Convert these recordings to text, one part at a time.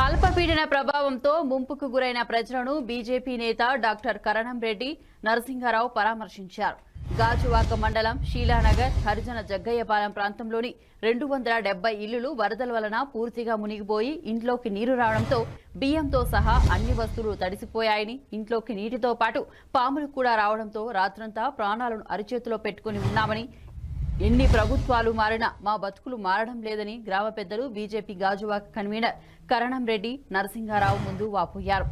అల్పపీడన ప్రభావంతో ముంపుకు గురైన ప్రజలను బీజేపీ నేత డాక్టర్ కరణం రెడ్డి నరసింహారావు పరామర్శించారు. గాజువాక మండలం షీలానగర్ హరిజన జగ్గయ్యపాలెం ప్రాంతంలోని 270 ఇళ్లు వరదల వలన పూర్తిగా మునిగిపోయి ఇంట్లోకి నీరు రావడంతో బియ్యంతో సహా అన్ని వస్తువులు తడిసిపోయాయని, ఇంట్లోకి నీటితో పాటు పాములు కూడా రావడంతో రాత్రంతా ప్రాణాలను అరిచేతిలో పెట్టుకుని ఉన్నామని, ఎన్ని ప్రభుత్వాలు మారినా మా బతుకులు మారడం లేదని గ్రామ పెద్దలు బీజేపీ గాజువాక కన్వీనర్ కరణం రెడ్డి నరసింహారావు ముందు వాపోయారు.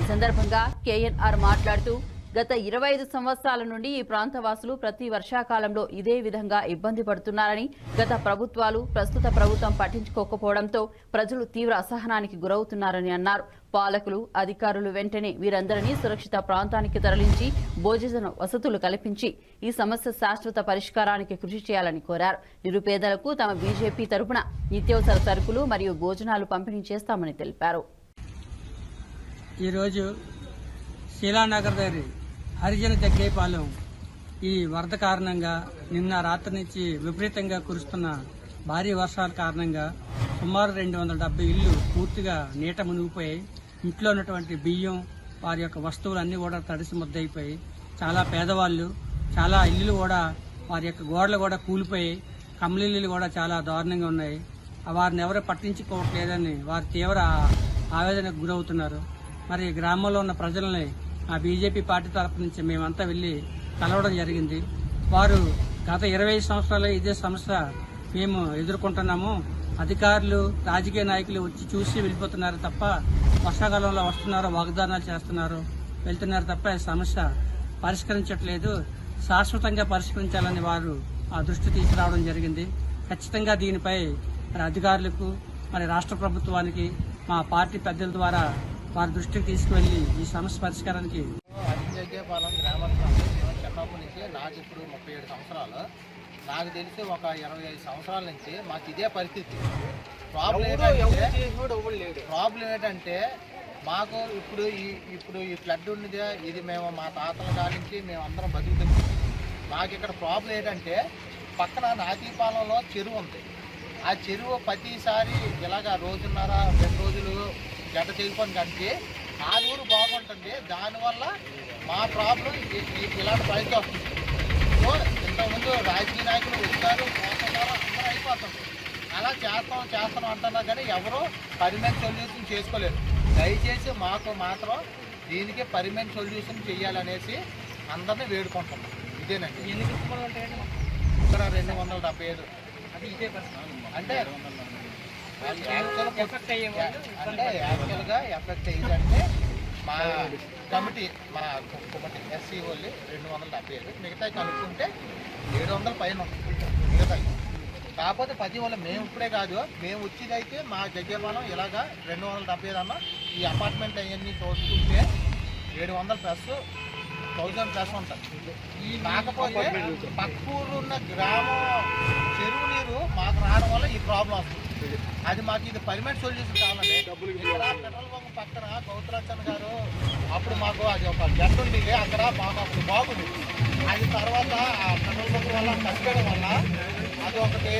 ఈ సందర్భంగా కేఎన్ఆర్ మాట్లాడుతూ గత 25 సంవత్సరాల నుండి ఈ ప్రాంతవాసులు ప్రతి వర్షాకాలంలో ఇదే విధంగా ఇబ్బంది పడుతున్నారని, గత ప్రభుత్వాలు ప్రస్తుత ప్రభుత్వం పట్టించుకోకపోవడంతో ప్రజలు తీవ్ర అసహనానికి గురవుతున్నారని అన్నారు. పాలకులు, అధికారులు వెంటనే వీరందరినీ సురక్షిత ప్రాంతానికి తరలించి భోజన వసతులు కల్పించి ఈ సమస్య శాశ్వత పరిష్కారానికి కృషి చేయాలని కోరారు. నిరుపేదలకు తమ బీజేపీ తరపున నిత్యావసర సరుకులు మరియు భోజనాలు పంపిణీ చేస్తామని తెలిపారు. ఈరోజు శీలానగర్ దగ్గర హరిజన జగ్గయ్యపాలెం ఈ వరద కారణంగా నిన్న రాత్రి నుంచి విపరీతంగా కురుస్తున్న భారీ వర్షాల కారణంగా సుమారు 270 ఇళ్లు పూర్తిగా నీట మునిగిపోయాయి. ఇంట్లో ఉన్నటువంటి బియ్యం, వారి యొక్క వస్తువులు అన్నీ కూడా తడిసి ముద్దయిపోయి, చాలా పేదవాళ్ళు, చాలా ఇల్లులు కూడా వారి యొక్క గోడలు కూడా కూలిపోయి, కమ్మలిల్లు కూడా చాలా దారుణంగా ఉన్నాయి. వారిని ఎవరు పట్టించుకోవట్లేదని వారు తీవ్ర ఆవేదనకు గురవుతున్నారు. మరి గ్రామంలో ఉన్న ప్రజల్ని ఆ బీజేపీ పార్టీ తరఫు నుంచి మేమంతా వెళ్లి కలవడం జరిగింది. వారు గత 20 సంవత్సరాలు ఇదే సమస్య మేము ఎదుర్కొంటున్నాము, అధికారులు, రాజకీయ నాయకులు వచ్చి చూసి వెళ్ళిపోతున్నారు తప్ప, వర్షాకాలంలో వస్తున్నారు, వాగ్దానాలు చేస్తున్నారు, వెళ్తున్నారు తప్ప ఈ సమస్య పరిష్కరించట్లేదు, శాశ్వతంగా పరిష్కరించాలని వారు ఆ దృష్టి తీసుకురావడం జరిగింది. ఖచ్చితంగా దీనిపై మరి అధికారులకు, మరి రాష్ట్ర ప్రభుత్వానికి మా పార్టీ పెద్దల ద్వారా వారి దృష్టికి తీసుకువెళ్లి ఈ సమస్య పరిష్కారానికి జగ్గయ్యపాలెం గ్రామం చిన్నప్పటి నుంచి నాకు ఇప్పుడు 37 సంవత్సరాలు, నాకు తెలిసి ఒక 25 సంవత్సరాల నుంచి మాకు ఇదే పరిస్థితి. ప్రాబ్లం ఏంటంటే మాకు ఇప్పుడు ఈ ఫ్లడ్ ఉన్నది, ఇది మేము మా తాతల కానించి మేము అందరం బతుకుతున్నాం. మాకు ఇక్కడ ప్రాబ్లం ఏంటంటే పక్కన నాతీపాలెంలో చెరువు ఉంది. ఆ చెరువు ప్రతిసారి ఇలాగా రోజున్నర 2 రోజులు గడ్డ తెగిపోయిన కంటే ఆ ఊరు బాగుంటుంది. దానివల్ల మా ప్రాబ్లం ఇలాంటి పరిస్థితి వస్తుంది. సో ఇంతకుముందు రాజకీయ నాయకులు వస్తారు, పోతున్నారు, అందరూ అయిపోతుంది. అలా చేస్తాం అంటున్నారు కానీ ఎవరూ పర్మనెంట్ సొల్యూషన్ చేసుకోలేదు. దయచేసి మాకు మాత్రం దీనికి పర్మనెంట్ సొల్యూషన్ చేయాలనేసి అందరినీ వేడుకుంటున్నాం. ఇదేనండి. ఎన్ని కుటుంబాలు ఉంటాయండి ఇక్కడ? 275. అంటే యాక్చువల్గా ఎఫెక్ట్ అయ్యిందంటే మా కమిటీ ఎస్సీ వాళ్ళు 275, మిగతా కనుక్కుంటే 700 పైన మిగతా. కాకపోతే 10 వాళ్ళు మేము ఇప్పుడే కాదు, మేము వచ్చేదైతే మా జగ్గయ్యపాలెం ఇలాగా 275 అన్న ఈ అపార్ట్మెంట్ అవన్నీ చూసుకుంటే 700 ప్లస్ 1000 ప్లస్ ఉంటుంది. కాకపోతే పక్కూరు ఉన్న గ్రామం చెరువు నీరు మాకు రావడం వల్ల ఈ ప్రాబ్లం వస్తుంది. అది మాకు ఇది పర్మనెంట్ సొల్యూషన్ కావాలండి. ఇక్కడ పెట్రోల్ బంక్ పక్కన గౌతరచన్ గారు అప్పుడు మాకు అది ఒక జట్టు ఉండేది, అక్కడ మాకు అప్పుడు బాగుంది. అది తర్వాత ఆ పెట్రోల్ బంక్ వల్ల కట్టడం వల్ల అది ఒకటి